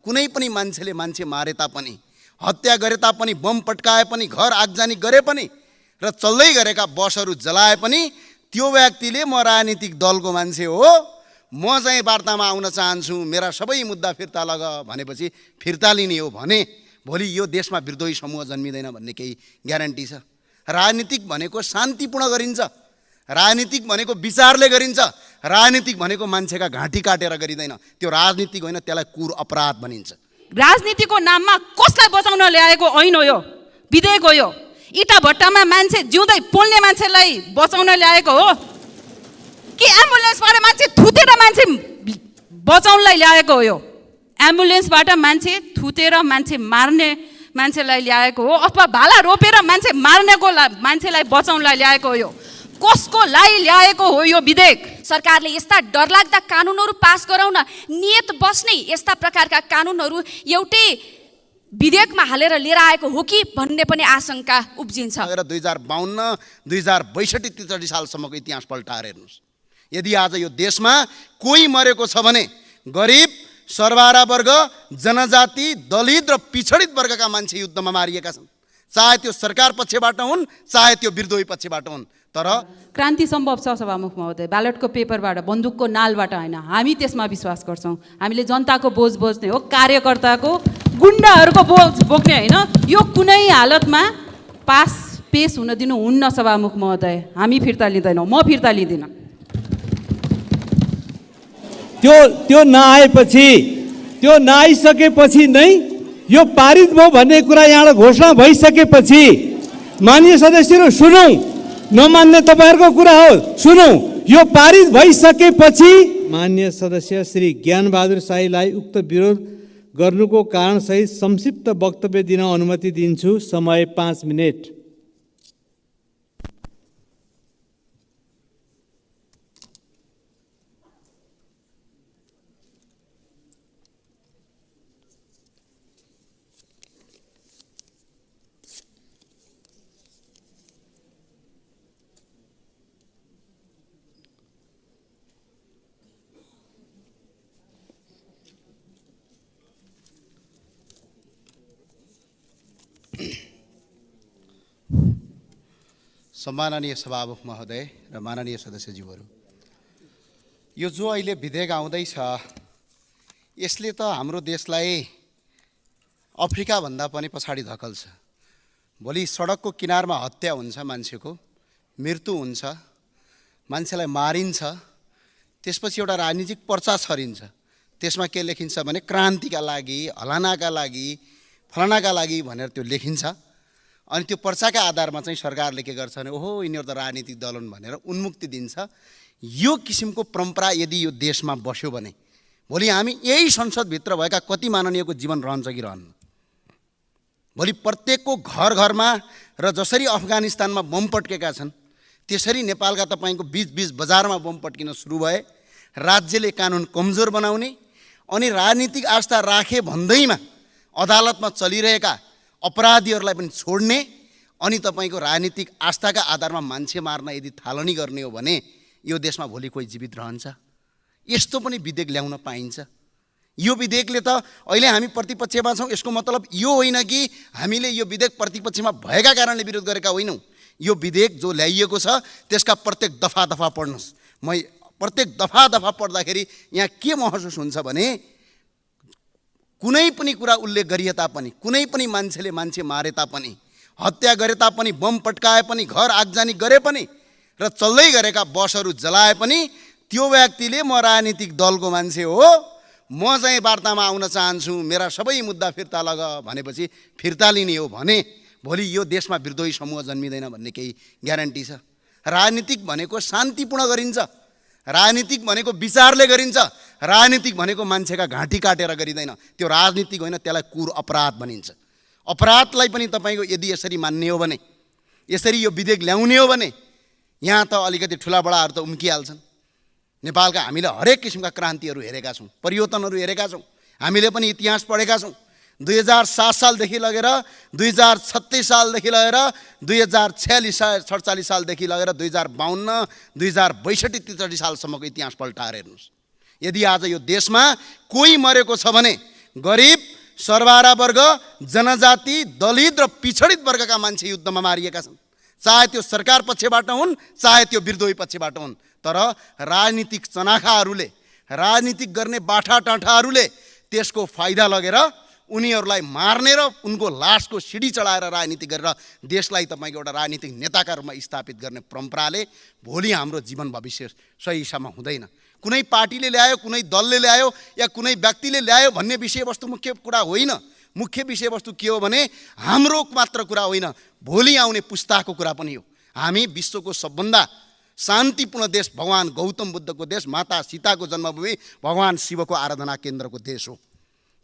कुनै पनि मान्छेले मान्छे मारे तापनि, हत्या गरे तापनि, बम पट्काए पनि, घर आगजनी गरे पनि र चल्दै गरेका बसहरू जलाए पनि त्यो व्यक्तिले म राजनीतिक दलको मान्छे हो, म चाहिँ वार्तामा आउन चाहन्छु, मेरा सबै मुद्दा फिर्ता लग भनेपछि फिर्ता लिने हो भने भोलि यो देशमा विद्रोही समूह जन्मिँदैन भन्ने केही ग्यारेन्टी छ? राजनीतिक भनेको शान्तिपूर्ण गरिन्छ, राजनीतिक भनेको विचारले गरिन्छ, राजनीतिक भनेको मान्छेका घाँटी काटेर गरिँदैन। त्यो राजनीतिक होइन, त्यसलाई कुर अपराध भनिन्छ। राजनीतिको नाममा कसलाई बचाउन ल्याएको ऐन हो यो, विधेयक हो यो? इटा भट्टामा मान्छे जिउँदै पोल्ने मान्छेलाई बचाउन ल्याएको हो कि एम्बुलेन्सबाट मान्छे थुतेर मान्छे बचाउनलाई ल्याएको हो यो? एम्बुलेन्सबाट मान्छे थुतेर मान्छे मार्ने मान्छेलाई ल्याएको हो अथवा भाला रोपेर मान्छे मार्नेको मान्छेलाई बचाउनलाई ल्याएको हो यो? कसको लागि ल्याएको हो यो विधेयक? सरकारले यस्ता डरलाग्दा कानुनहरू पास गराउन नियत बस्ने यस्ता प्रकारका कानुनहरू एउटै विधेयकमा हालेर लिएर आएको हो कि भन्ने पनि आशंका उब्जिन्छ। 2052, 2062, 63 सालसम्मको इतिहास पल्टाएर हेर्नुहोस्। यदि आज यो देशमा कोही मरेको छ भने गरिब, सर्वहारा वर्ग, जनजाति, दलित र पिछडित वर्गका मान्छे युद्धमा मारिएका छन्। चाहे त्यो सरकार पक्षबाट हुन्, चाहे त्यो विद्रोही पक्षबाट हुन्। तर क्रान्ति सम्भव छ सभामुख महोदय, ब्यालेटको पेपरबाट, बन्दुकको नालबाट होइन। हामी त्यसमा विश्वास गर्छौँ। हामीले जनताको बोझ बोझ्ने हो, कार्यकर्ताको, गुन्डाहरूको बोझ बोक्ने होइन। यो कुनै हालतमा पेश हुन दिनु हुन्न सभामुख महोदय। हामी फिर्ता लिँदैनौँ, म फिर्ता लिँदिनँ। त्यो नआइसकेपछि नै यो पारित भयो भन्ने कुरा यहाँ घोषणा भइसकेपछि माननीय सदस्यहरू सुनौँ, नमान्ने तपाईँहरूको कुरा हो, सुनौँ। यो पारित भइसकेपछि माननीय सदस्य श्री ज्ञानबहादुर शाहीलाई उक्त विरोध गर्नुको कारणसहित संक्षिप्त वक्तव्य दिन अनुमति दिन्छु। समय 5 मिनेट। सम्माननीय सभामुख महोदय र माननीय सदस्यज्यूहरू, यो जो अहिले विधेयक आउँदैछ यसले त हाम्रो देशलाई अफ्रिकाभन्दा पनि पछाडि धकल्छ। भोलि सडकको किनारमा हत्या हुन्छ, मान्छेको मृत्यु हुन्छ, मान्छेलाई मारिन्छ, त्यसपछि एउटा राजनीतिक पर्चा छरिन्छ। त्यसमा के लेखिन्छ भने क्रान्तिका लागि, हलानाका लागि, फलानाका लागि भनेर त्यो लेखिन्छ। अनि त्यो पर्चाका आधारमा चाहिँ सरकारले के गर्छ भने ओहो यिनीहरू त राजनीतिक दल हुन् भनेर उन्मुक्ति दिन्छ। यो किसिमको परम्परा यदि यो देशमा बस्यो भने भोलि हामी यही संसदभित्र भएका कति माननीयको जीवन रहन्छ कि रहन्न? भोलि प्रत्येकको घर घरमा र जसरी अफगानिस्तानमा बम पट्केका छन् त्यसरी नेपालका तपाईँको बीच बजारमा बम पट्किन सुरु भए। राज्यले कानुन कमजोर बनाउने अनि राजनीतिक आस्था राखे भन्दैमा अदालतमा चलिरहेका अपराधीहरूलाई पनि छोड्ने अनि तपाईँको राजनीतिक आस्थाका आधारमा मान्छे मार्न यदि थालनी गर्ने हो भने यो देशमा भोलि कोही जीवित रहन्छ? यस्तो पनि विधेयक ल्याउन पाइन्छ? यो विधेयकले त अहिले हामी प्रतिपक्षमा छौँ, यसको मतलब यो होइन कि हामीले यो विधेयक प्रतिपक्षमा भएका कारणले विरोध गरेका होइनौँ। यो विधेयक जो ल्याइएको छ त्यसका प्रत्येक दफा पढ्नुहोस्। म प्रत्येक दफा पढ्दाखेरि यहाँ के महसुस हुन्छ भने कुनै पनि कुरा उल्लेख गरिए तापनि, कुनै पनि मान्छेले मान्छे मारे तापनि, हत्या गरे तापनि, बम पट्काए पनि, घर आगजनी गरे पनि र चल्दै गरेका बसहरू जलाए पनि त्यो व्यक्तिले म राजनीतिक दलको मान्छे हो, म चाहिँ वार्तामा आउन चाहन्छु, मेरा सबै मुद्दा फिर्ता लग भनेपछि फिर्ता लिने हो भने भोलि यो देशमा विद्रोही समूह जन्मिँदैन भन्ने केही ग्यारेन्टी छ? राजनीतिक भनेको शान्तिपूर्ण गरिन्छ, राजनीतिक भनेको विचारले गरिन्छ, राजनीतिक भनेको मान्छेका घाँटी काटेर गरिँदैन। त्यो राजनीतिक होइन, त्यसलाई कुर अपराध भनिन्छ। अपराधलाई पनि तपाईँको यदि यसरी मान्ने हो भने, यसरी यो विधेयक ल्याउने हो भने यहाँ त अलिकति ठुला बडाहरू त उम्किहाल्छन्। नेपालका हामीले हरेक किसिमका क्रान्तिहरू हेरेका छौँ, परिवर्तनहरू हेरेका छौँ। हामीले पनि इतिहास पढेका छौँ। 2007 सालदेखि लगेर 2036 सालदेखि लगेर 2046-47 सालदेखि लगेर 2052, 2062, 63 सालसम्मको इतिहास पल्टाएर हेर्नुहोस्। यदि आज यो देशमा कोही मरेको छ भने गरिब, सर्वहारा वर्ग, जनजाति, दलित र पिछडित वर्गका मान्छे युद्धमा मारिएका छन्। चाहे त्यो सरकार पक्षबाट हुन्, चाहे त्यो विद्रोही पक्षबाट हुन्। तर राजनीतिक चनाखाहरूले, राजनीतिक गर्ने बाठाटाठाहरूले त्यसको फाइदा लगेर उनीहरूलाई मार्ने र उनको लासको सिडी चढाएर राजनीति गरेर देशलाई तपाईँको एउटा राजनीतिक नेताका रूपमा स्थापित गर्ने परम्पराले भोलि हाम्रो जीवन भविष्य सही हिसाबमा हुँदैन। कुनै पार्टीले ल्यायो, कुनै दलले ल्यायो या कुनै व्यक्तिले ल्यायो भन्ने विषयवस्तु मुख्य कुरा होइन। मुख्य विषयवस्तु के हो भने हाम्रो मात्र कुरा होइन, भोलि आउने पुस्ताको कुरा पनि हो। हामी विश्वको सबभन्दा शान्तिपूर्ण देश, भगवान गौतम बुद्धको देश, माता सीताको जन्मभूमि, भगवान शिवको आराधना केन्द्रको देश हो।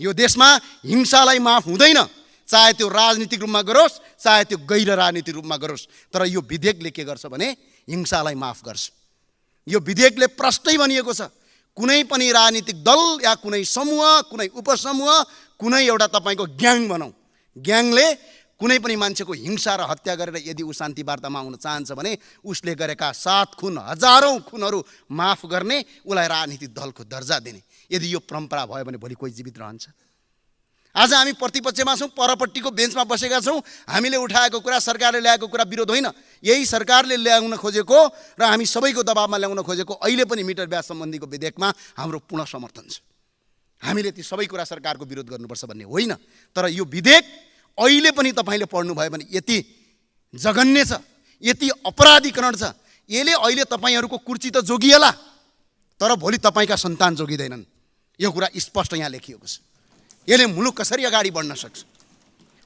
यो देशमा हिंसालाई माफ हुँदैन, चाहे त्यो राजनीतिक रूपमा गरोस्, चाहे त्यो गैर राजनीतिक रूपमा गरोस्। तर यो विधेयकले के गर्छ भने हिंसालाई माफ गर्छ। यो विधेयकले प्रष्टै भनिएको छ, कुनै पनि राजनीतिक दल या कुनै समूह, कुनै उपसमूह, कुनै एउटा तपाईँको ग्याङ भनौँ, ग्याङले कुनै पनि मान्छेको हिंसा र हत्या गरेर यदि ऊ शान्ति वार्तामा आउन चाहन्छ भने उसले गरेका 7 खुन, हजारौँ खुनहरू माफ गर्ने, उसलाई राजनीतिक दलको दर्जा दिने। यदि यो परम्परा भयो भने भोलि कोही जीवित रहन्छ? आज हामी प्रतिपक्षमा छौँ, परपट्टिको बेन्चमा बसेका छौँ। हामीले उठाएको कुरा, सरकारले ल्याएको कुरा विरोध होइन। यही सरकारले ल्याउन खोजेको र हामी सबैको दबावमा ल्याउन खोजेको अहिले पनि मिटर ब्याज सम्बन्धीको विधेयकमा हाम्रो पूर्ण समर्थन छ। हामीले ती सबै कुरा सरकारको विरोध गर्नुपर्छ भन्ने होइन। तर यो विधेयक अहिले पनि तपाईँले पढ्नुभयो भने यति जघन्य छ, यति अपराधीकरण छ। यसले अहिले तपाईँहरूको कुर्सी त जोगिएला, तर भोलि तपाईँका सन्तान जोगिँदैनन्। यो कुरा स्पष्ट यहाँ लेखिएको छ। यसले मुलुक कसरी अगाडि बढ्न सक्छ?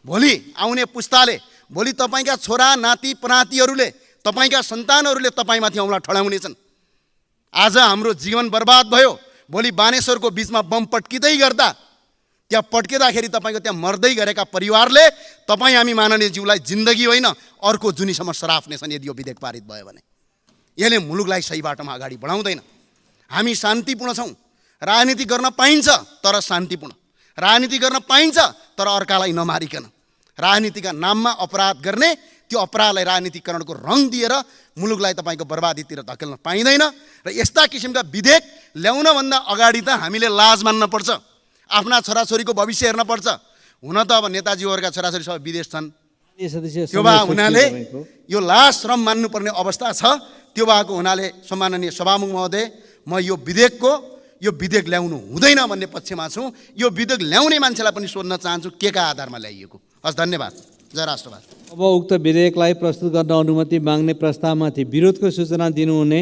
भोलि आउने पुस्ताले, भोलि तपाईँका छोरा नाति पनातीहरूले, तपाईँका सन्तानहरूले तपाईँमाथि औँला ठडाउनेछन्। आज हाम्रो जीवन बर्बाद भयो, भोलि बानेश्वरको बिचमा बम पड्किँदै गर्दा, त्यहाँ पड्किँदाखेरि तपाईँको त्यहाँ मर्दै गरेका परिवारले तपाईँ हामी माननीय ज्यूलाई जिन्दगी होइन अर्को जुनीसम्म सराप्नेछन् यदि यो विधेयक पारित भयो भने। यसले मुलुकलाई सही बाटोमा अगाडि बढाउँदैन। हामी शान्तिपूर्ण छौँ, राजनीति गर्न पाइन्छ तर शान्तिपूर्ण, राजनीति गर्न पाइन्छ तर अर्कालाई नमारिकन। राजनीतिका नाममा अपराध गर्ने, त्यो अपराधलाई राजनीतिकरणको रङ दिएर मुलुकलाई तपाईँको बर्बादीतिर धकेल्न पाइँदैन। र यस्ता किसिमका विधेयक ल्याउनभन्दा अगाडि त हामीले लाज मान्नुपर्छ, आफ्ना छोराछोरीको भविष्य हेर्नुपर्छ। हुन त अब नेताजीहरूका छोराछोरी सबै विदेश छन्, त्यो भए हुनाले यो लाज श्रम मान्नुपर्ने अवस्था छ। त्यो भएको हुनाले सम्माननीय सभामुख महोदय, म यो विधेयक ल्याउनु हुँदैन भन्ने पक्षमा छु। यो विधेयक ल्याउने मान्छेलाई पनि सोध्न चाहन्छु के का आधारमा ल्याइएको। हस्, धन्यवाद। जय राष्ट्रवाद। अब उक्त विधेयकलाई प्रस्तुत गर्न अनुमति माग्ने प्रस्तावमाथि विरोधको सूचना दिनुहुने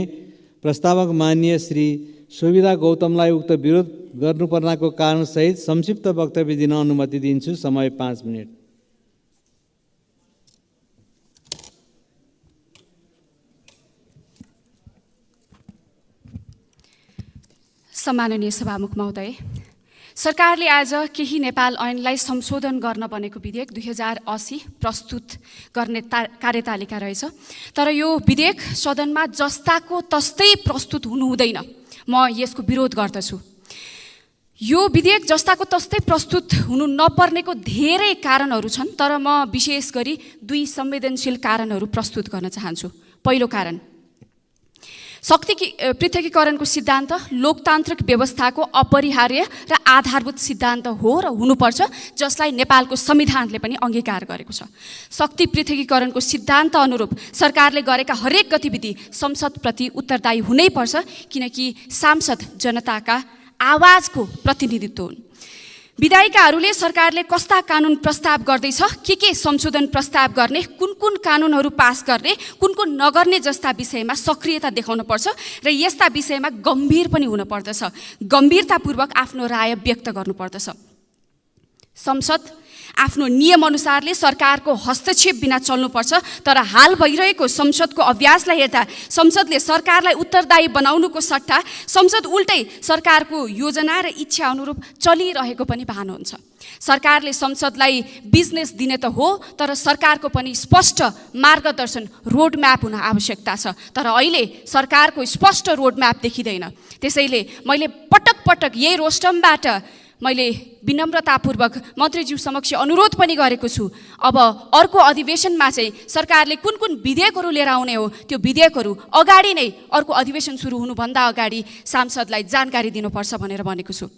प्रस्तावक माननीय श्री सुविधा गौतमलाई उक्त विरोध गर्नुपर्नको कारणसहित संक्षिप्त वक्तव्य दिन अनुमति दिन्छु। समय 5 मिनट। सम्माननीय सभामुख महोदय, सरकारले आज केही नेपाल ऐनलाई संशोधन गर्न बनेको विधेयक 2080 प्रस्तुत गर्ने कार्यतालिका रहेछ। तर यो विधेयक सदनमा जस्ताको तस्तै प्रस्तुत हुनु हुँदैन, म यसको विरोध गर्दछु। यो विधेयक जस्ताको तस्तै प्रस्तुत हुनु नपर्नेको धेरै कारणहरू छन्, तर म विशेष गरी 2 संवेदनशील कारणहरू प्रस्तुत गर्न चाहन्छु। पहिलो कारण, शक्ति पृथकीकरणको सिद्धान्त लोकतान्त्रिक व्यवस्थाको अपरिहार्य र आधारभूत सिद्धान्त हो र हुनुपर्छ, जसलाई नेपालको संविधानले पनि अंगीकार गरेको छ। शक्ति पृथकीकरणको सिद्धान्त अनुरूप सरकारले गरेका हरेक गतिविधि संसदप्रति उत्तरदायी हुनैपर्छ, किनकि सांसद जनताका आवाजको प्रतिनिधित्व हुन्। विधायिकाहरूले सरकारले कस्ता कानुन प्रस्ताव गर्दैछ, के संशोधन प्रस्ताव गर्ने, कुन कानुनहरू पास गर्ने, कुन नगर्ने जस्ता विषयमा सक्रियता देखाउनुपर्छ र यस्ता विषयमा गम्भीर पनि हुनुपर्दछ, गम्भीरतापूर्वक आफ्नो राय व्यक्त गर्नुपर्दछ। संसद आफ्नो नियमअनुसारले सरकारको हस्तक्षेप बिना चल्नुपर्छ। तर हाल भइरहेको संसदको अभ्यासलाई हेर्दा संसदले सरकारलाई उत्तरदायी बनाउनुको सट्टा संसद उल्टै सरकारको योजना र इच्छा अनुरूप चलिरहेको पनि भान हुन्छ। सरकारले संसदलाई बिजनेस दिने त हो, तर सरकारको पनि स्पष्ट मार्गदर्शन रोडम्याप हुन आवश्यकता छ। तर अहिले सरकारको स्पष्ट रोडम्याप देखिँदैन। त्यसैले मैले पटक यही रोस्टमबाट मैले विनम्रतापूर्वक मन्त्रीज्यू समक्ष अनुरोध पनि गरेको छु, अब अर्को अधिवेशनमा चाहिँ सरकारले कुन विधेयकहरू लिएर आउने हो, त्यो विधेयकहरू अगाडि नै अर्को अधिवेशन सुरु हुनुभन्दा अगाडि सांसदलाई जानकारी दिनुपर्छ भनेर भनेको छु।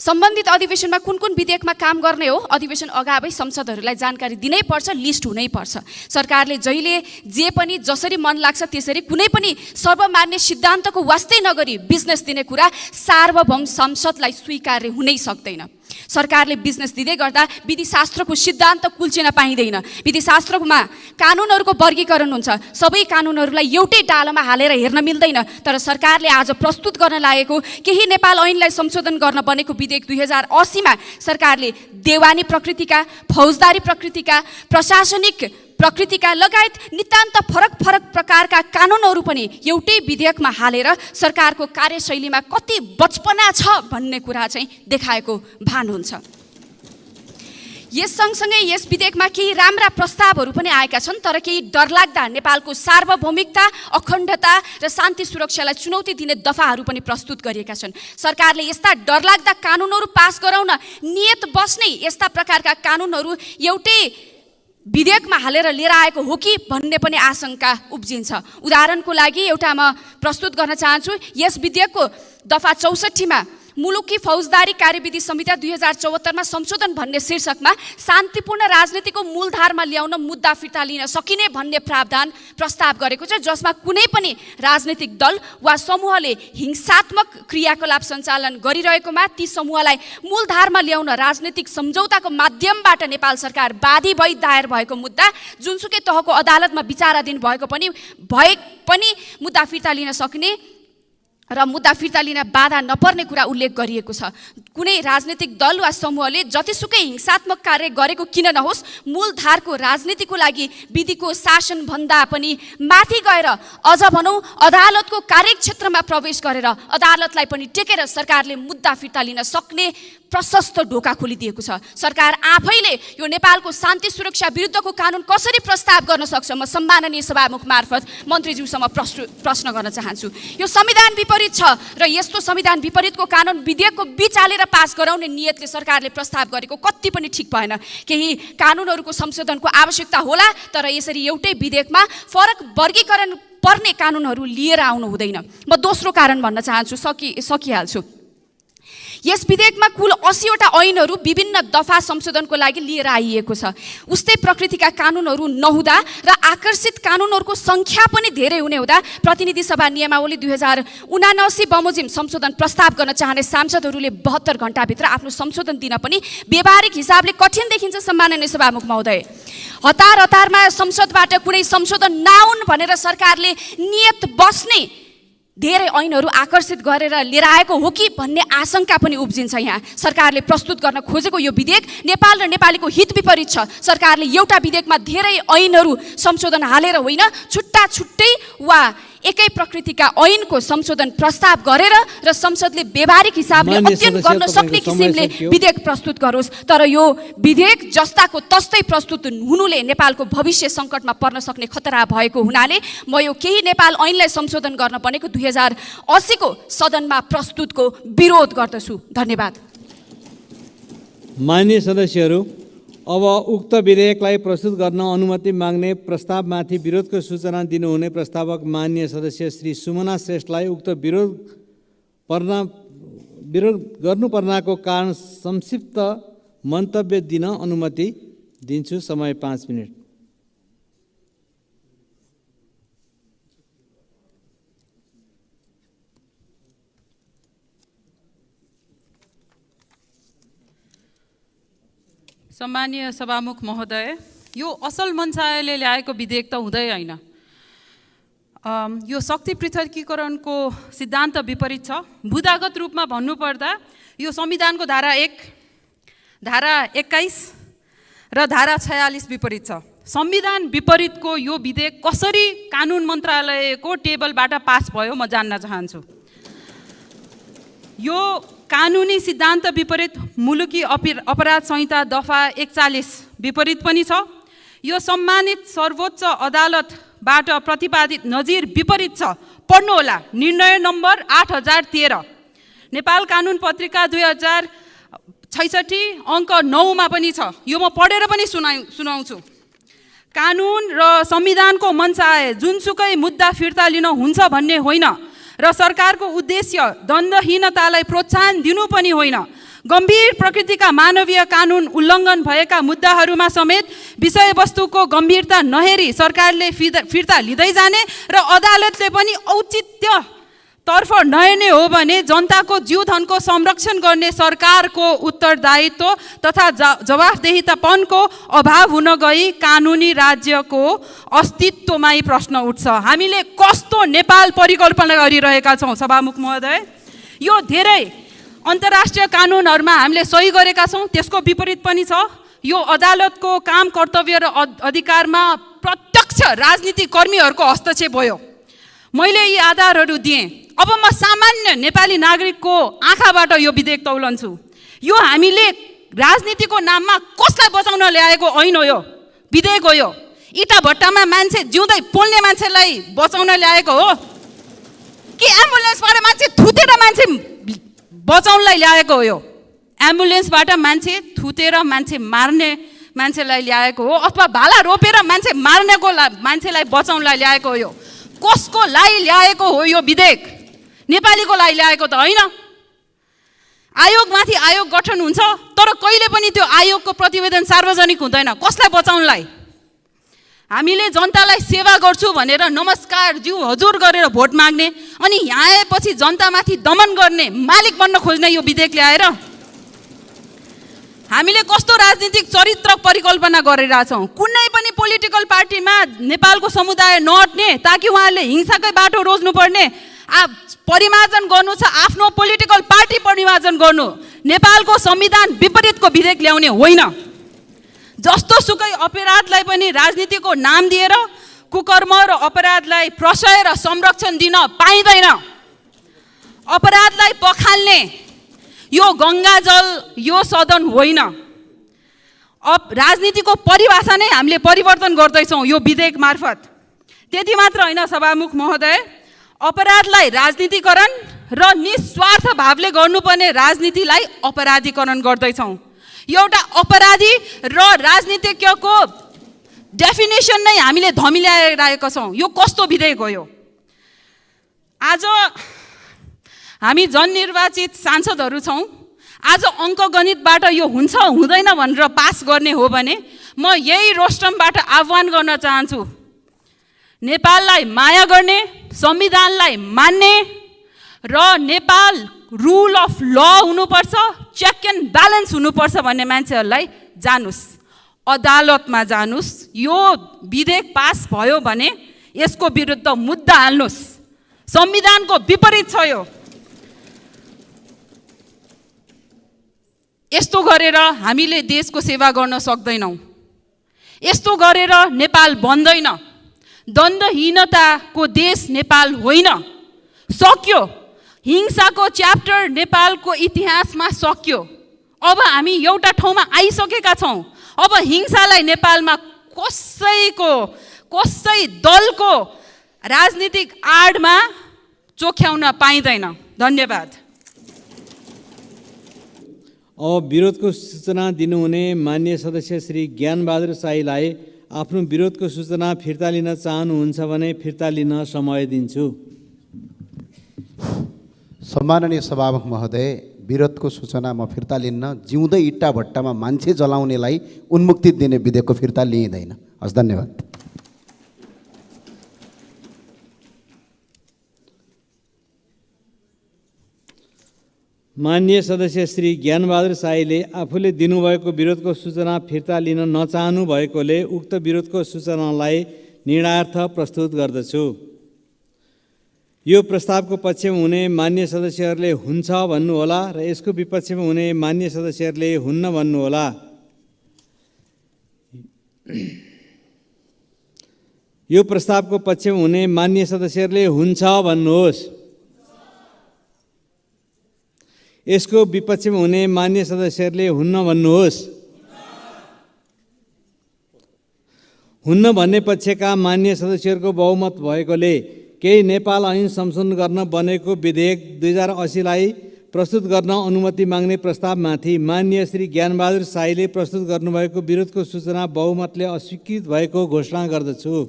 सम्बन्धित अधिवेशनमा कुन कुन विधेयकमा काम गर्ने हो अधिवेशन अगावै संसदहरूलाई जानकारी दिनै पर्छ, लिस्ट हुनै पर्छ। सरकारले जहिले जे पनि जसरी मन लाग्छ त्यसरी कुनै पनि सर्वमान्य सिद्धान्तको वास्तै नगरी बिजनेस दिने कुरा सार्वभौम संसदलाई स्वीकार्य हुनै सक्दैन। सरकारले बिजनेस दिँदै गर्दा विधिशास्त्रको सिद्धान्त कुल्चिन पाइँदैन। विधिशास्त्रमा कानुनहरूको वर्गीकरण हुन्छ, सबै कानुनहरूलाई एउटै डालोमा हालेर हेर्न मिल्दैन। तर सरकारले आज प्रस्तुत गर्न लागेको केही नेपाल ऐनलाई संशोधन गर्न बनेको विधेयक 2080 मा सरकारले देवानी प्रकृतिका, फौजदारी प्रकृतिका, प्रशासनिक प्रकृतिका लगायत नितान्त फरक फरक प्रकारका कानुनहरू पनि एउटै विधेयकमा हालेर सरकारको कार्यशैलीमा कति बचपना छ भन्ने कुरा चाहिँ देखाएको भान हुन्छ। यस सँगसँगै यस विधेयकमा केही राम्रा प्रस्तावहरू पनि आएका छन्, तर केही डरलाग्दा नेपालको सार्वभौमिकता, अखण्डता र शान्ति सुरक्षालाई चुनौती दिने दफाहरू पनि प्रस्तुत गरिएका छन्। सरकारले यस्ता डरलाग्दा कानुनहरू पास गराउन नियत बस्नै यस्ता प्रकारका कानुनहरू एउटै विधेयकमा हालेर लिएर आएको हो कि भन्ने पनि आशंका उब्जिन्छ। उदाहरणको लागि एउटा म प्रस्तुत गर्न चाहन्छु। यस विधेयकको दफा 64 मा मुलुकी फौजदारी कार्यविधि संहिता 2074 मा संशोधन भन्ने शीर्षकमा शान्तिपूर्ण राजनीतिको मूलधारमा ल्याउन मुद्दा फिर्ता लिन सकिने भन्ने प्रावधान प्रस्ताव गरेको छ, जसमा कुनै पनि राजनीतिक दल वा समूहले हिंसात्मक क्रियाकलाप सञ्चालन गरिरहेकोमा ती समूहलाई मूलधारमा ल्याउन राजनीतिक सम्झौताको माध्यमबाट नेपाल सरकार बाधी भई दायर भएको मुद्दा जुनसुकै तहको अदालतमा विचाराधीन भएको पनि मुद्दा फिर्ता लिन सक्ने र मुद्दा फिर्ता लिन बाधा नपर्ने कुरा उल्लेख गरिएको छ। कुनै राजनीतिक दल वा समूहले जतिसुकै हिंसात्मक कार्य गरेको किन नहोस्, मूलधारको राजनीतिको लागि विधिको शासनभन्दा पनि माथि गएर अझ भनौँ अदालतको कार्यक्षेत्रमा प्रवेश गरेर अदालतलाई पनि टेकेर सरकारले मुद्दा फिर्ता लिन सक्ने प्रशस्त ढोका खोलिदिएको छ। सरकार आफैले यो नेपालको शान्ति सुरक्षा विरुद्धको कानुन कसरी प्रस्ताव गर्न सक्छ? म सम्माननीय सभामुख मार्फत मन्त्रीज्यूसँग प्रश्न गर्न चाहन्छु। यो संविधान विपरीत छ र यस्तो संविधान विपरीतको कानुन विधेयकको बीच हालेर पास गराउने नियतले सरकारले प्रस्ताव गरेको कति पनि ठिक भएन। केही कानुनहरूको संशोधनको आवश्यकता होला, तर यसरी एउटै विधेयकमा फरक वर्गीकरण पर्ने कानुनहरू लिएर आउनु हुँदैन। म दोस्रो कारण भन्न चाहन्छु, सकिहाल्छु। यस विधेयकमा कुल 80 वटा ऐनहरू विभिन्न दफा संशोधनको लागि लिएर आइएको छ। उस्तै प्रकृतिका कानुनहरू नहुँदा र आकर्षित कानुनहरूको सङ्ख्या पनि धेरै हुने हुँदा प्रतिनिधि सभा नियमावली 2079 बमोजिम संशोधन प्रस्ताव गर्न चाहने सांसदहरूले 72 घण्टाभित्र आफ्नो संशोधन दिन पनि व्यवहारिक हिसाबले कठिन देखिन्छ। सम्माननीय सभामुख महोदय, हतारमा संसदबाट कुनै संशोधन नआउन् भनेर सरकारले नियत बस्ने धेरै ऐनहरू आकर्षित गरेर लिएर आएको हो कि भन्ने आशंका पनि उब्जिन्छ। यहाँ सरकारले प्रस्तुत गर्न खोजेको यो विधेयक नेपाल र नेपालीको हित विपरीत छ। सरकारले एउटा विधेयकमा धेरै ऐनहरू संशोधन हालेर होइन, छुट्टा छुट्टै वा एकै प्रकृतिका ऐनको संशोधन प्रस्ताव गरेर र संसदले व्यवहारिक हिसाबले अध्ययन गर्न सक्ने किसिमले विधेयक प्रस्तुत गरोस्। तर यो विधेयक जस्ताको तस्तै प्रस्तुत हुनुले नेपालको भविष्य सङ्कटमा पर्न सक्ने खतरा भएको हुनाले म यो केही नेपाल ऐनलाई संशोधन गर्न बनेको 2080 को सदनमा प्रस्तुतको विरोध गर्दछु। धन्यवाद। माननीय सदस्यहरू, अब उक्त विधेयकलाई प्रस्तुत गर्न अनुमति माग्ने प्रस्तावमाथि विरोधको सूचना दिनुहुने प्रस्तावक माननीय सदस्य श्री सुमना श्रेष्ठलाई उक्त विरोध गर्नुपर्नाको कारण संक्षिप्त मन्तव्य दिन अनुमति दिन्छु। समय 5 मिनट। सम्मानीय सभामुख महोदय, यो असल मन्त्रालयले ल्याएको विधेयक त हुँदै होइन। यो शक्ति पृथकीकरणको सिद्धान्त विपरीत छ। बुदागत रूपमा भन्नुपर्दा यो संविधानको धारा 1, धारा 21 र धारा 46 विपरीत छ। संविधान विपरीतको यो विधेयक कसरी कानुन मन्त्रालयको टेबलबाट पास भयो म जान्न चाहन्छु। यो कानुनी सिद्धान्त विपरीत मुलुकी अपराध संहिता दफा 41 विपरीत पनि छ। यो सम्मानित सर्वोच्च अदालतबाट प्रतिपादित नजिर विपरीत छ। पढ्नुहोला, निर्णय नम्बर 8013 नेपाल कानुन पत्रिका 2066 अङ्क 9 मा पनि छ। यो म पढेर पनि सुनाउँछु। कानुन र संविधानको मन्चाए जुनसुकै मुद्दा फिर्ता लिन हुन्छ भन्ने होइन र सरकारको उद्देश्य दण्डहीनतालाई प्रोत्साहन दिनु पनि होइन। गम्भीर प्रकृतिका मानवीय कानुन उल्लङ्घन भएका मुद्दाहरूमा समेत विषयवस्तुको गम्भीरता नहेरी सरकारले फिर्ता लिँदै जाने र अदालतले पनि औचित्य तर्फ नहेर्ने हो भने जनताको जीवधनको संरक्षण गर्ने सरकारको उत्तरदायित्व तथा जवाफदेहितापनको अभाव हुन गई कानुनी राज्यको अस्तित्वमै प्रश्न उठ्छ। हामीले कस्तो नेपाल परिकल्पना गरिरहेका छौँ सभामुख महोदय? यो धेरै अन्तर्राष्ट्रिय कानुनहरूमा हामीले सही गरेका छौँ, त्यसको विपरीत पनि छ। यो अदालतको काम कर्तव्य र अधिकारमा प्रत्यक्ष राजनीतिक कर्मीहरूको हस्तक्षेप भयो। मैले यी आधारहरू दिएँ। अब म सामान्य नेपाली नागरिकको आँखाबाट यो विधेयक तौलन्छु। यो हामीले राजनीतिको नाममा कसलाई बचाउन ल्याएको ऐन हो? यो विधेयक हो। यो इटा भट्टामा मान्छे जिउँदै पोल्ने मान्छेलाई बचाउन ल्याएको हो कि एम्बुलेन्सबाट मान्छे थुतेर मान्छे बचाउनलाई ल्याएको हो? यो एम्बुलेन्सबाट मान्छे थुतेर मान्छे मार्ने मान्छेलाई ल्याएको हो अथवा भाला रोपेर मान्छे मार्नेको मान्छेलाई बचाउनलाई ल्याएको हो? यो कसको लागि ल्याएको हो यो विधेयक? नेपालीको लागि ल्याएको त होइन। आयोगमाथि आयोग गठन हुन्छ तर कहिले पनि त्यो आयोगको प्रतिवेदन सार्वजनिक हुँदैन। कसलाई बचाउनलाई? हामीले जनतालाई सेवा गर्छु भनेर नमस्कार ज्यू हजुर गरेर भोट माग्ने अनि यहाँ आएपछि जनतामाथि दमन गर्ने मालिक बन्न खोज्ने यो विधेयक ल्याएर हामीले कस्तो राजनीतिक चरित्र परिकल्पना गरिरहेछौँ? कुनै पनि पोलिटिकल पार्टीमा नेपालको समुदाय नअट्ने ताकि उहाँहरूले हिंसाकै बाटो रोज्नुपर्ने परिमार्जन गर्नु छ, आफ्नो पोलिटिकल पार्टी परिमार्जन गर्नु, नेपालको संविधान विपरीतको विधेयक ल्याउने होइन। जस्तो सुकै अपराधलाई पनि राजनीतिको नाम दिएर कुकर्म र अपराधलाई प्रशय र संरक्षण दिन पाइँदैन। अपराधलाई पखाल्ने यो गङ्गाजल यो सदन होइन। राजनीतिको परिभाषा नै हामीले परिवर्तन गर्दैछौँ यो विधेयक मार्फत। त्यति मात्र होइन सभामुख महोदय, अपराधलाई राजनीतिकरण र निस्वार्थ भावले गर्नुपर्ने राजनीतिलाई अपराधीकरण गर्दैछौँ। एउटा अपराधी र राजनीतिज्ञको डेफिनेसन नै हामीले धमिल्याइरहेका छौँ। यो कस्तो विधेयक हो? यो आज हामी जननिर्वाचित सांसदहरू छौँ। आज अङ्कगणितबाट यो हुन्छ हुँदैन भनेर पास गर्ने हो भने म यही रोस्टमबाट आह्वान गर्न चाहन्छु, नेपाललाई माया गर्ने, संविधानलाई मान्ने र नेपाल रुल अफ ल हुनुपर्छ, चेक एन्ड ब्यालेन्स हुनुपर्छ भन्ने मान्छेहरूलाई जानुस्, अदालतमा जानुस्। यो विधेयक पास भयो भने यसको विरुद्ध मुद्दा हाल्नुस्। संविधानको विपरीत छ यो। यस्तो गरेर हामीले देशको सेवा गर्न सक्दैनौँ। यस्तो गरेर नेपाल बन्दैन। द्वन्द्वहीनताको देश नेपाल होइन। सक्यो। हिंसाको च्याप्टर नेपालको इतिहासमा सक्यो। अब हामी एउटा ठाउँमा आइसकेका छौँ। अब हिंसालाई नेपालमा कसै दलको राजनीतिक आडमा चोख्याउन पाइँदैन। धन्यवाद। अब विरोधको सूचना दिनुहुने माननीय सदस्य श्री ज्ञानबहादुर साईलाई आफ्नो विरोधको सूचना फिर्ता लिन चाहनुहुन्छ भने फिर्ता लिन समय दिन्छु। सम्माननीय सभामुख महोदय, विरोधको सूचना म फिर्ता लिन्न। जिउँदै इट्टा भट्टामा मान्छे जलाउनेलाई उन्मुक्ति दिने विधेयकको फिर्ता लिइँदैन। हस्, धन्यवाद। माननीय सदस्य श्री ज्ञानबहादुर साईले आफूले दिनुभएको विरोधको सूचना फिर्ता लिन नचाहनु भएकोले उक्त विरोधको सूचनालाई निर्णयार्थ प्रस्तुत गर्दछु। यो प्रस्तावको पक्षमा हुने मान्य सदस्यहरूले हुन्छ भन्नुहोला र यसको विपक्षमा हुने मान्य सदस्यहरूले हुन्न भन्नुहोला। यो प्रस्तावको पक्षमा हुने मान्य सदस्यहरूले हुन्छ भन्नुहोस्। यसको विपक्षमा हुने मान्य सदस्यहरूले हुन्न भन्नुहोस्। हुन्न भन्ने पक्षका मान्य सदस्यहरूको बहुमत भएकोले केही नेपाल ऐन संशोधन गर्न बनेको विधेयक 2080लाई प्रस्तुत गर्न अनुमति माग्ने प्रस्तावमाथि माननीय श्री ज्ञानबहादुर साईले प्रस्तुत गर्नुभएको विरोधको सूचना बहुमतले अस्वीकृत भएको घोषणा गर्दछु।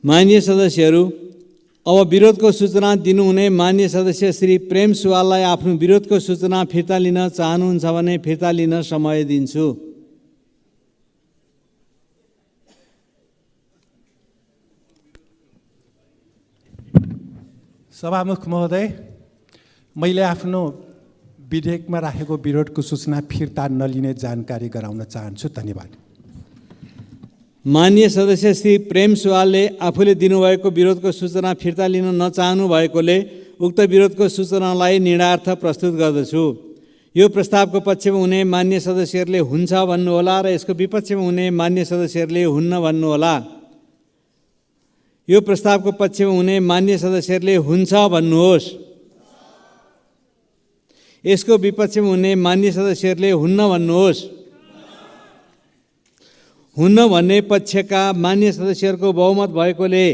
माननीय सदस्यहरू, अब विरोधको सूचना दिनुहुने माननीय सदस्य श्री प्रेम सुवाललाई आफ्नो विरोधको सूचना फिर्ता लिन चाहनुहुन्छ भने फिर्ता लिन समय दिन्छु। सभामुख महोदय, मैले आफ्नो विधेयकमा राखेको विरोधको सूचना फिर्ता नलिने जानकारी गराउन चाहन्छु। धन्यवाद। माननीय सदस्य श्री प्रेम सुवालले आफूले दिनुभएको विरोधको सूचना फिर्ता लिन नचाहनु भएकोले उक्त विरोधको सूचनालाई निर्णयार्थ प्रस्तुत गर्दछु। यो प्रस्तावको पक्षमा हुने मान्य सदस्यहरूले हुन्छ भन्नुहोला र यसको विपक्षमा हुने मान्य सदस्यहरूले हुन्न भन्नुहोला। यो प्रस्तावको पक्षमा हुने मान्य सदस्यहरूले हुन्छ भन्नुहोस्। यसको विपक्षमा हुने मान्य सदस्यहरूले हुन्न भन्नुहोस्। हुन्न भन्ने पक्षका मान्य सदस्यहरूको बहुमत भएकोले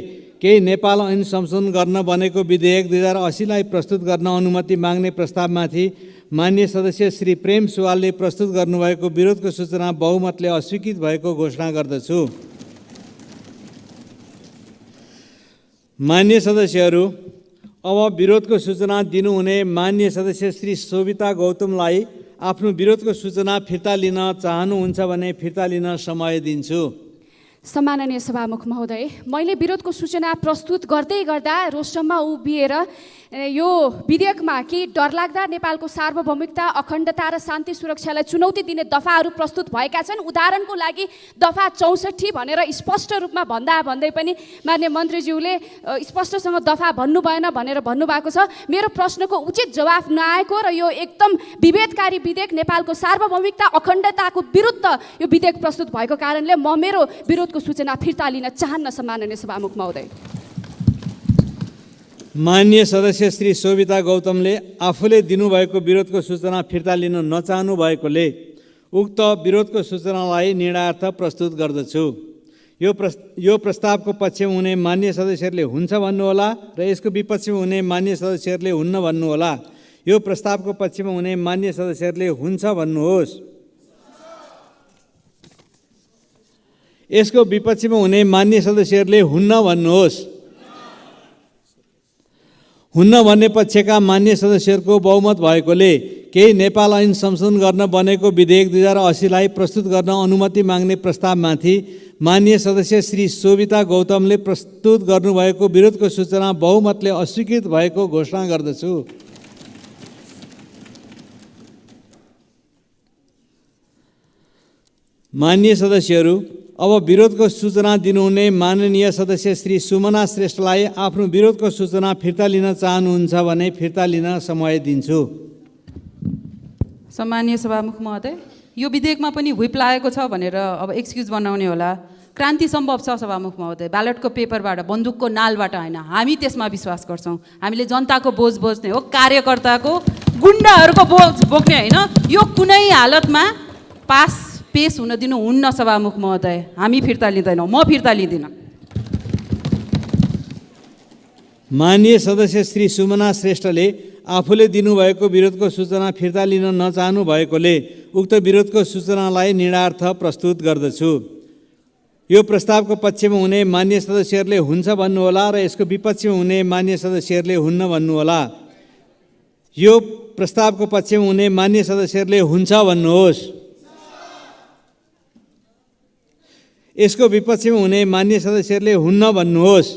केही नेपाल ऐन संशोधन गर्न बनेको विधेयक 2080 लाई प्रस्तुत गर्न अनुमति माग्ने प्रस्तावमाथि मान्य सदस्य श्री प्रेम सुवालले प्रस्तुत गर्नुभएको विरोधको सूचना बहुमतले अस्वीकृत भएको घोषणा गर्दछु। मान्य सदस्यहरू, अब विरोधको सूचना दिनुहुने मान्य सदस्य श्री शोभिता गौतमलाई आफ्नो विरोधको सूचना फिर्ता लिन चाहनुहुन्छ भने फिर्ता लिन समय दिन्छु। सम्माननीय सभामुख महोदय, मैले विरोधको सूचना प्रस्तुत गर्दै गर्दा रोषमा उभिएर यो विधेयकमा कि डरलाग्दा नेपालको सार्वभौमिकता, अखण्डता र शान्ति सुरक्षालाई चुनौती दिने दफाहरू प्रस्तुत भएका छन्। उदाहरणको लागि दफा 64 भनेर स्पष्ट रूपमा भन्दै पनि माननीय मन्त्रीज्यूले स्पष्टसँग दफा भन्नु भएन भनेर भन्नुभएको छ। मेरो प्रश्नको उचित जवाफ नआएको र यो एकदम विभेदकारी विधेयक, नेपालको सार्वभौमिकता, अखण्डताको विरुद्ध यो विधेयक प्रस्तुत भएको कारणले म मेरो विरोधको सूचना फिर्ता लिन चाहन्न। सम्माननीय सभामुख महोदय, माननीय सदस्य श्री शोभिता गौतमले आफूले दिनुभएको विरोधको सूचना फिर्ता लिन नचाहनु भएकोले उक्त विरोधको सूचनालाई निर्णयार्थ प्रस्तुत गर्दछु। यो प्रस्तावको पक्षमा हुने मान्य सदस्यहरूले हुन्छ भन्नुहोला र यसको विपक्षमा हुने मान्य सदस्यहरूले हुन्न भन्नुहोला। यो प्रस्तावको पक्षमा हुने मान्य सदस्यहरूले हुन्छ भन्नुहोस्। यसको विपक्षमा हुने मान्य सदस्यहरूले हुन्न भन्नुहोस्। हुन्न भन्ने पक्षका मान्य सदस्यहरूको बहुमत भएकोले केही नेपाल ऐन संशोधन गर्न बनेको विधेयक 2080 लाई प्रस्तुत गर्न अनुमति माग्ने प्रस्तावमाथि मान्य सदस्य श्री शोभिता गौतमले प्रस्तुत गर्नुभएको विरोधको सूचना बहुमतले अस्वीकृत भएको घोषणा गर्दछु। माननीय सदस्यहरू, अब विरोधको सूचना दिनुहुने माननीय सदस्य श्री सुमना श्रेष्ठलाई आफ्नो विरोधको सूचना फिर्ता लिन चाहनुहुन्छ भने फिर्ता लिन समय दिन्छु। सम्मानीय सभामुख महोदय, यो विधेयकमा पनि व्हिप लागेको छ भनेर अब एक्सक्युज बनाउने होला। क्रान्ति सम्भव छ सभामुख महोदय, ब्यालेटको पेपरबाट, बन्दुकको नालबाट होइन। हामी त्यसमा विश्वास गर्छौँ। हामीले जनताको बोझ बोज्ने हो, कार्यकर्ताको, गुन्डाहरूको बोझ बोक्ने होइन। यो कुनै हालतमा पेश हुन दिनु हुन्न सभामुख महोदय। हामी फिर्ता लिँदैनौँ, म फिर्ता लिँदिनँ। माननीय सदस्य श्री सुमना श्रेष्ठले आफूले दिनुभएको विरोधको सूचना फिर्ता लिन नचाहनु भएकोले उक्त विरोधको सूचनालाई निर्णयार्थ प्रस्तुत गर्दछु। यो प्रस्तावको पक्षमा हुने मान्य सदस्यहरूले हुन्छ भन्नुहोला र यसको विपक्षमा हुने मान्य सदस्यहरूले हुन्न भन्नुहोला। यो प्रस्तावको पक्षमा हुने मान्य सदस्यहरूले हुन्छ भन्नुहोस्। यसको विपक्षमा हुने मान्य सदस्यहरूले हुन्न भन्नुहोस्।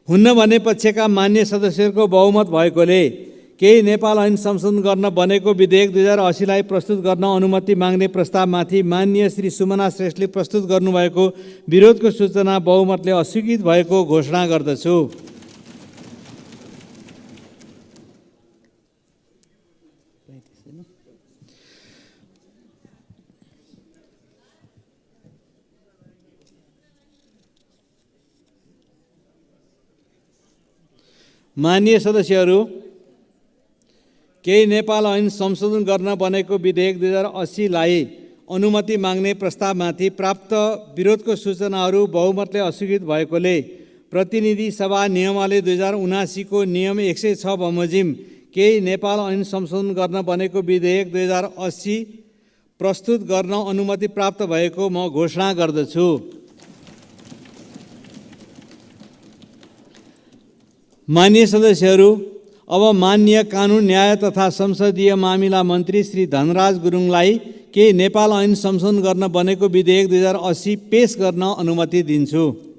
हुन्न भन्ने पक्षका मान्य सदस्यहरूको बहुमत भएकोले केही नेपाल ऐन संशोधन गर्न बनेको विधेयक 2080 लाई प्रस्तुत गर्न अनुमति माग्ने प्रस्तावमाथि माननीय श्री सुमना श्रेष्ठले प्रस्तुत गर्नुभएको विरोधको सूचना बहुमतले अस्वीकृत भएको घोषणा गर्दछु। माननीय सदस्यहरू, केही नेपाल ऐन संशोधन गर्न बनेको विधेयक 2080 लाई अनुमति माग्ने प्रस्तावमाथि प्राप्त विरोधको सूचनाहरू बहुमतले अस्वीकृत भएकोले प्रतिनिधि सभा नियमावली 2079 को नियम 106 बमोजिम केही नेपाल ऐन संशोधन गर्न बनेको विधेयक 2080 प्रस्तुत गर्न अनुमति प्राप्त भएको म घोषणा गर्दछु। माननीय सदस्यहरू, अब माननीय कानुन न्याय तथा संसदीय मामिला मन्त्री श्री धनराज गुरुङलाई केही नेपाल ऐन संशोधन गर्न बनेको विधेयक 2080 पेश गर्न अनुमति दिन्छु।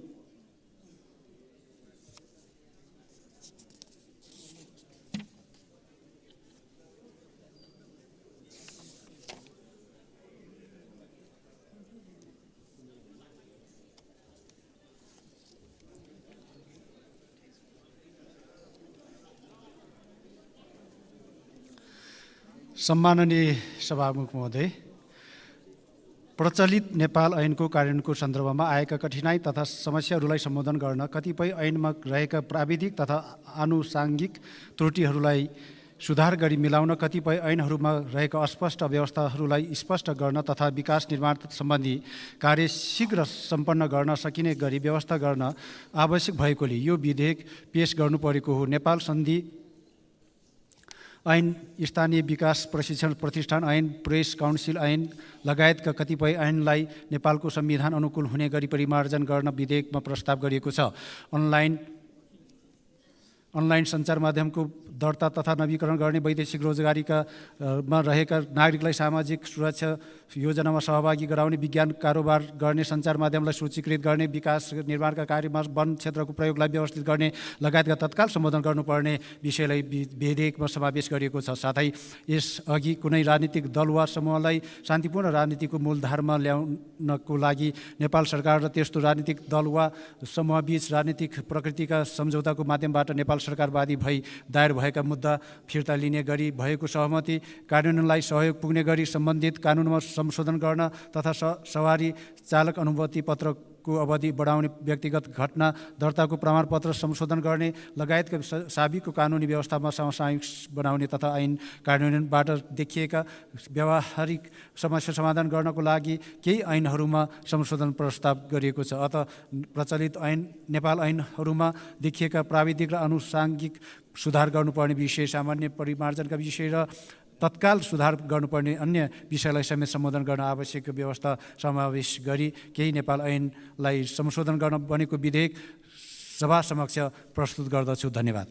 सम्माननीय सभामुख महोदय, प्रचलित नेपाल ऐनको कार्यान्वयनको सन्दर्भमा आएका कठिनाई तथा समस्याहरूलाई सम्बोधन गर्न कतिपय ऐनमा रहेका प्राविधिक तथा आनुषाङ्गिक त्रुटिहरूलाई सुधार गरी मिलाउन, कतिपय ऐनहरूमा रहेका अस्पष्ट व्यवस्थाहरूलाई स्पष्ट गर्न तथा विकास निर्माण सम्बन्धी कार्य शीघ्र सम्पन्न गर्न सकिने गरी व्यवस्था गर्न आवश्यक भएकोले यो विधेयक पेश गर्नुपरेको हो। नेपाल सन्धि ऐन, स्थानीय विकास प्रशिक्षण प्रतिष्ठान ऐन, प्रेस काउन्सिल ऐन लगायतका कतिपय ऐनलाई नेपालको संविधान अनुकूल हुने गरी परिमार्जन गर्न विधेयकमा प्रस्ताव गरिएको छ। अनलाइन सञ्चार माध्यमको दर्ता तथा नवीकरण गर्ने, वैदेशिक रोजगारीका मा रहेका नागरिकलाई सामाजिक सुरक्षा योजनामा सहभागी गराउने, विज्ञान कारोबार गर्ने, सञ्चार माध्यमलाई सूचीकृत गर्ने, विकास निर्माणका कार्यमा वन क्षेत्रको प्रयोगलाई व्यवस्थित गर्ने लगायतका तत्काल सम्बोधन गर्नुपर्ने विषयलाई विधेयकमा समावेश गरिएको छ। साथै यसअघि कुनै राजनीतिक दल वा समूहलाई शान्तिपूर्ण राजनीतिको मूलधारमा ल्याउनको लागि नेपाल सरकार र त्यस्तो राजनीतिक दल वा समूहबीच राजनीतिक प्रकृतिका सम्झौताको माध्यमबाट नेपाल सरकारवादी भई दायर भएका मुद्दा फिर्ता लिने गरी भएको सहमति कार्यान्वयनलाई सहयोग पुग्ने गरी सम्बन्धित कानुनमा संशोधन गर्न तथा सवारी चालक अनुमति पत्रको अवधि बढाउने, व्यक्तिगत घटना दर्ताको प्रमाणपत्र संशोधन गर्ने लगायतका साबिकको कानुनी व्यवस्थामा समसामयिक बनाउने तथा ऐन कार्यान्वयनबाट देखिएका व्यावहारिक समस्या समाधान गर्नको लागि केही ऐनहरूमा संशोधन प्रस्ताव गरिएको छ। अत प्रचलित ऐन, नेपाल ऐनहरूमा देखिएका प्राविधिक र आनुषाङ्गिक सुधार गर्नुपर्ने विषय, सामान्य परिमार्जनका विषय र तत्काल सुधार गर्नुपर्ने अन्य विषयलाई समेत सम्बोधन गर्न आवश्यक व्यवस्था समावेश गरी केही नेपाल ऐनलाई संशोधन गर्न बनेको विधेयक सभा समक्ष प्रस्तुत गर्दछु। धन्यवाद।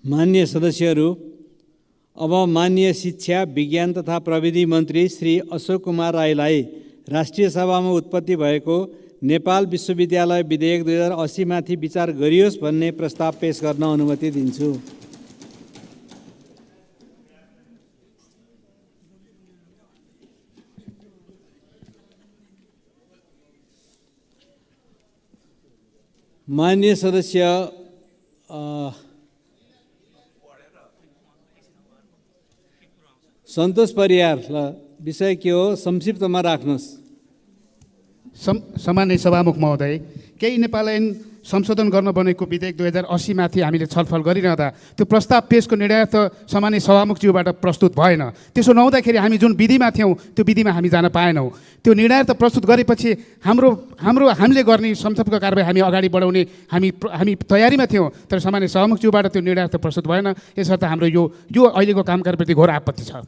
माननीय सदस्यहरू, अब माननीय शिक्षा, विज्ञान तथा प्रविधि मन्त्री श्री अशोक कुमार राईलाई राष्ट्रिय सभामा उत्पत्ति भएको नेपाल विश्वविद्यालय विधेयक 2080 माथि विचार गरियोस् भन्ने प्रस्ताव पेश गर्न अनुमति दिन्छु। माननीय सदस्य सन्तोष परियार, विषय के हो संक्षिप्तमा राख्नुहोस्। सम्माननीय सभामुख महोदय, केही नेपाल ऐन संशोधन गर्न बनेको विधेयक 2080 माथि हामीले छलफल गरिरहँदा त्यो प्रस्ताव पेशको निर्णय त सम्माननीय सभामुखज्यूबाट प्रस्तुत भएन। त्यसो नहुँदाखेरि हामी जुन विधिमा थियौँ त्यो विधिमा हामी जान पाएनौँ। त्यो निर्णय त प्रस्तुत गरेपछि हामीले गर्ने संसदको कारबाही हामी अगाडि बढाउने हामी तयारीमा थियौँ, तर सम्माननीय सभामुखज्यूबाट त्यो निर्णय त प्रस्तुत भएन। यसर्थ हाम्रो यो अहिलेको कामकाजप्रति घोर आपत्ति छ।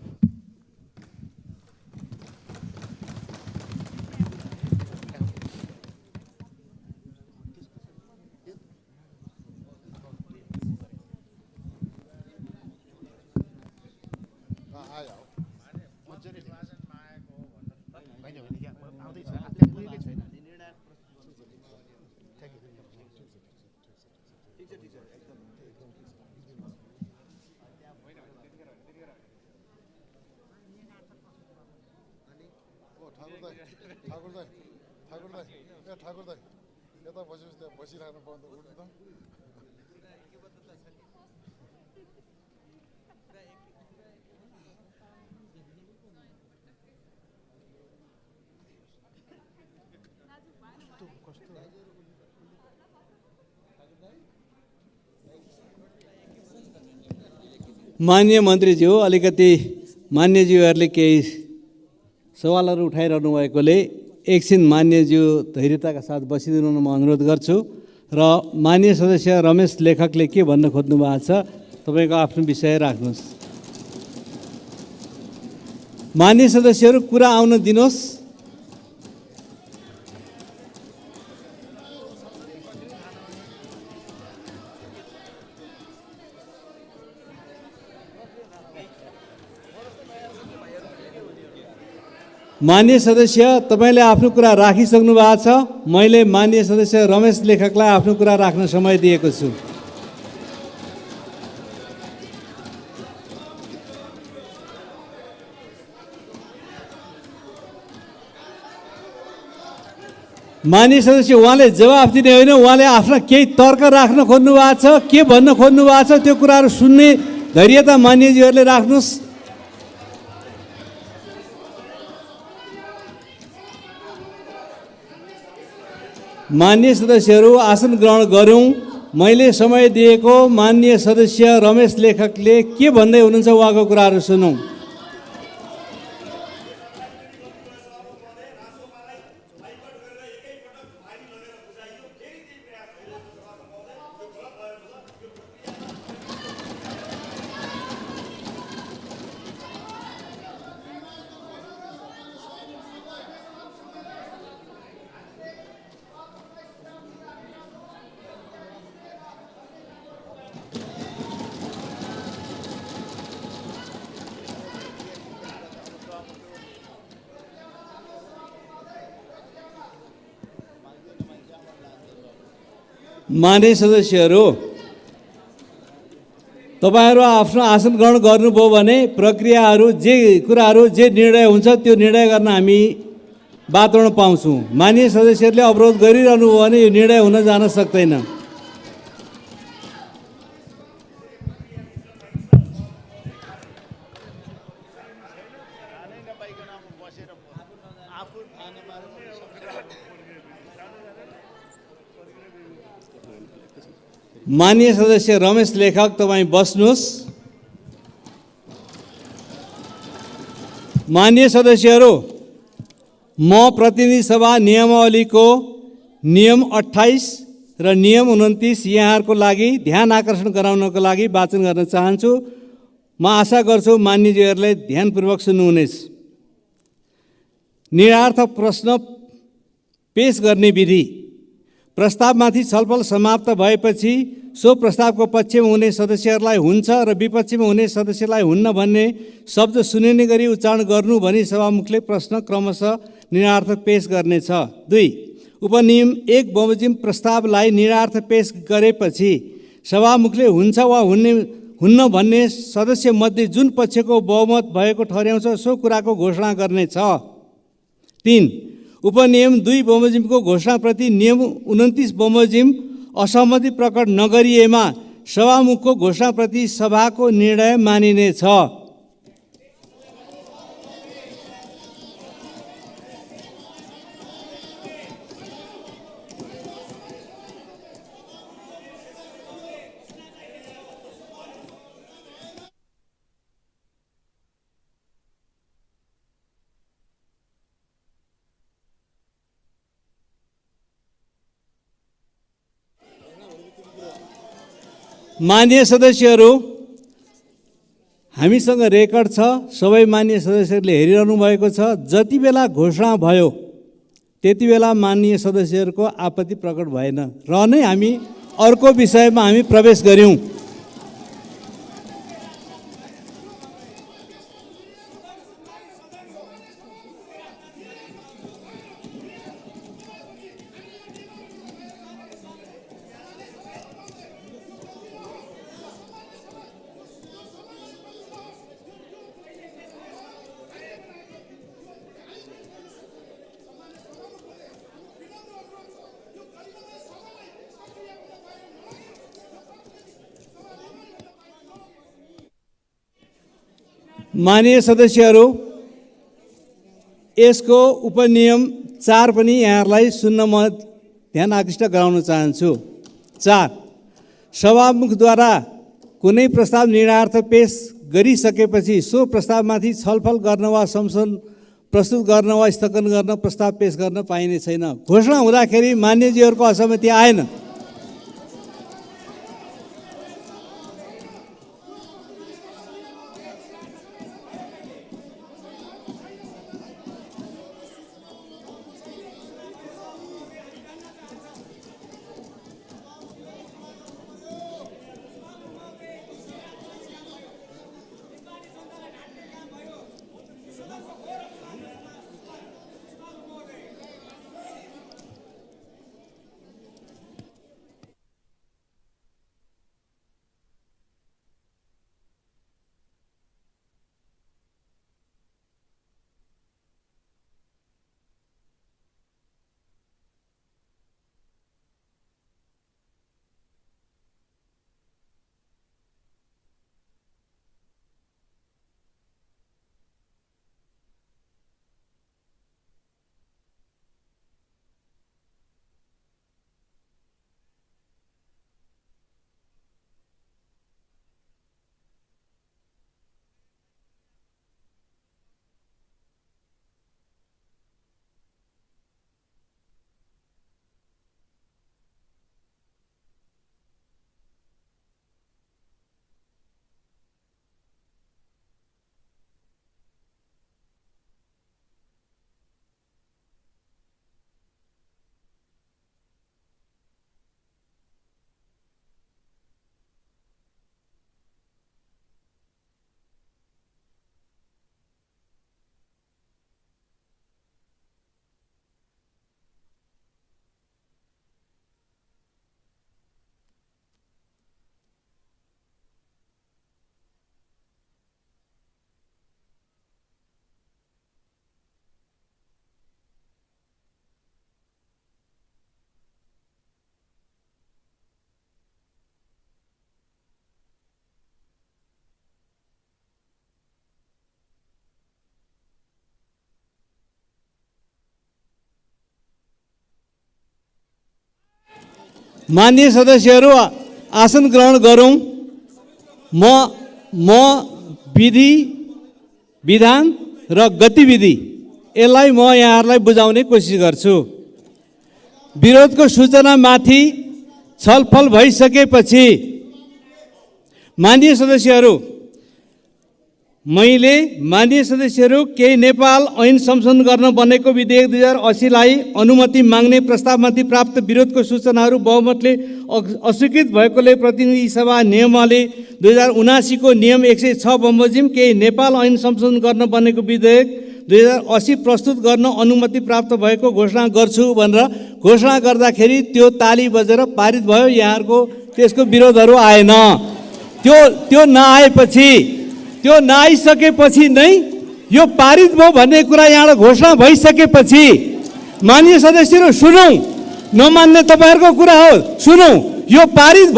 माननीय मन्त्रीज्यू, अलिकति मान्यज्यूहरूले केही सवालहरू उठाइरहनु भएकोले एकछिन मान्यज्यू धैर्यताका साथ बसिदिनु म अनुरोध गर्छु। र माननीय सदस्य रमेश लेखकले के भन्न खोज्नु भएको छ, तपाईँको आफ्नो विषय राख्नुहोस्। मान्य सदस्यहरू कुरा आउन दिनुहोस्। मान्य सदस्य, तपाईँले आफ्नो कुरा राखिसक्नु भएको छ। मैले मान्य सदस्य रमेश लेखकलाई आफ्नो कुरा राख्न समय दिएको छु। मान्य सदस्य, उहाँले जवाफ दिने होइन, उहाँले आफ्ना केही तर्क राख्न खोज्नु भएको छ। के भन्न खोज्नु भएको छ त्यो कुराहरू सुन्ने धैर्यता मान्यजीहरूले राख्नुहोस्। मान्य सदस्यहरू आसन ग्रहण गरौँ। मैले समय दिएको मान्य सदस्य रमेश लेखकले के भन्दै हुनुहुन्छ उहाँको कुराहरू सुनौँ। मान्य सदस्यहरू, तपाईहरू आफ्नो आसन ग्रहण गर्नुभयो भने प्रक्रियाहरू जे कुराहरू जे निर्णय हुन्छ त्यो निर्णय गर्न हामी वातावरण पाउँछौँ। मान्य सदस्यहरूले अवरोध गरिरहनु भयो भने यो निर्णय हुन जान सक्दैन। मान्य सदस्य रमेश लेखक, तपाईँ बस्नुहोस्। मान्य सदस्यहरू, म प्रतिनिधि सभा नियमावलीको नियम 28 र नियम 29 यहाँहरूको लागि ध्यान आकर्षण गराउनको लागि वाचन गर्न चाहन्छु। म आशा गर्छु मान्यजीहरूले ध्यानपूर्वक सुन्नुहुनेछ। निरार्थक प्रश्न पेश गर्ने विधि। प्रस्तावमाथि छलफल समाप्त भएपछि सो प्रस्तावको पक्षमा हुने सदस्यहरूलाई हुन्छ र विपक्षमा हुने सदस्यलाई हुन्न भन्ने शब्द सुनिने गरी उच्चारण गर्नु भनी सभामुखले प्रश्न क्रमशः निरार्थक पेश गर्नेछ। 2. उपनियम 1 बमोजिम प्रस्तावलाई निरार्थ पेश गरेपछि सभामुखले हुन्छ वा हुन्न भन्ने सदस्य मध्ये जुन पक्षको बहुमत भएको ठहर्याउँछ सो कुराको घोषणा गर्नेछ। 3. उपनियम 2 बमोजिमको घोषणाप्रति नियम 29 बमोजिम असहमति प्रकट नगरिएमा सभामुखको घोषणाप्रति सभाको निर्णय मानिनेछ। मान्य सदस्यहरू, हामीसँग रेकर्ड छ, सबै मान्य सदस्यहरूले हेरिरहनु भएको छ। जति बेला घोषणा भयो त्यति बेला मान्य सदस्यहरूको आपत्ति प्रकट भएन र नै हामी अर्को विषयमा हामी प्रवेश गर्यौँ। माननीय सदस्यहरू, यसको उपनियम 4 पनि यहाँहरूलाई सुन्न म ध्यान आकृष्ट गराउन चाहन्छु। 4. सभामुखद्वारा कुनै प्रस्ताव निरार्थ पेश गरिसकेपछि सो प्रस्तावमाथि छलफल गर्न वा संशोधन प्रस्तुत गर्न वा स्थगन गर्न प्रस्ताव पेश गर्न पाइने छैन। घोषणा हुँदाखेरि मान्यजीहरूको असहमति आएन। माननीय सदस्यहरू आसन ग्रहण गरौँ। म विधि विधान र गतिविधि यसलाई म यहाँहरूलाई बुझाउने कोसिस गर्छु। विरोधको सूचनामाथि छलफल भइसकेपछि माननीय सदस्यहरू केही नेपाल ऐन संशोधन गर्न बनेको विधेयक 2080 लाई अनुमति माग्ने प्रस्तावमाथि प्राप्त विरोधको सूचनाहरू बहुमतले अस्वीकृत भएकोले प्रतिनिधि सभा नियमावली 2079 को नियम 106 बमोजिम केही नेपाल ऐन संशोधन गर्न बनेको विधेयक 2080 प्रस्तुत गर्न अनुमति प्राप्त भएको घोषणा गर्छु भनेर घोषणा गर्दाखेरि त्यो ताली बजेर पारित भयो। यहाँहरूको त्यसको विरोधहरू आएन। त्यो नआइसकेपछि नै यो पारित भयो भन्ने कुरा यहाँबाट घोषणा भइसकेपछि माननीय सदस्यहरू सुनौँ, नमान्ने तपाईँहरूको कुरा हो, सुनौँ। यो पारित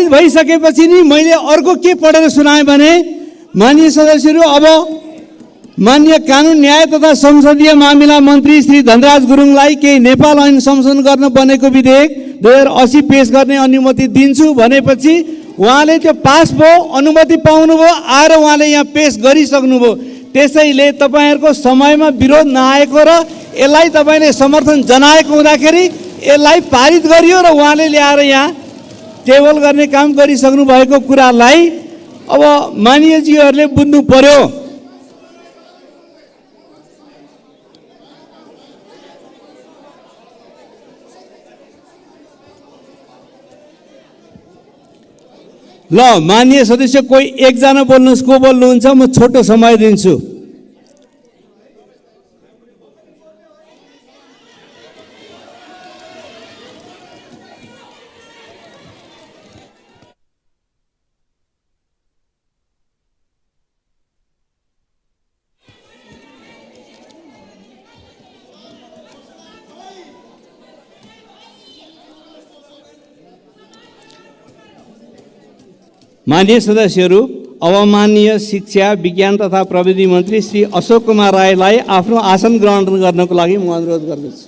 भइसकेपछि नि मैले अर्को के पढेर सुनाएँ भने माननीय सदस्यहरू अब माननीय कानुन न्याय तथा संसदीय मामिला मन्त्री श्री धनराज गुरुङलाई केही नेपाल ऐन संशोधन गर्न बनेको विधेयक 2080 पेश गर्ने अनुमति दिन्छु भनेपछि उहाँले त्यो पास भयो, अनुमति पाउनुभयो, आएर उहाँले यहाँ पेश गरिसक्नुभयो। त्यसैले तपाईँहरूको समयमा विरोध नआएको र यसलाई तपाईँले समर्थन जनाएको हुँदाखेरि यसलाई पारित गरियो र उहाँले ल्याएर यहाँ टेबल गर्ने काम गरिसक्नु भएको कुरालाई अब माननीयज्यूहरूले बुझ्नु पर्यो। ल माननीय सदस्य कोही एकजना बोल्नुहोस्, को बोल्नुहुन्छ? म छोटो समय दिन्छु। माननीय सदस्यहरू, अब माननीय शिक्षा विज्ञान तथा प्रविधि मन्त्री श्री अशोक कुमार राईलाई आफ्नो आसन ग्रहण गर्नको लागि म अनुरोध गर्दछु।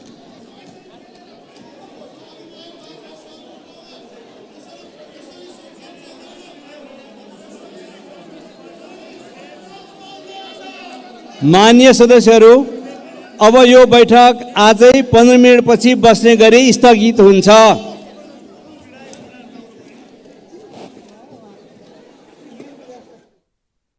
माननीय सदस्यहरू, अब यो बैठक आजै 15 मिनटपछि बस्ने गरी स्थगित हुन्छ।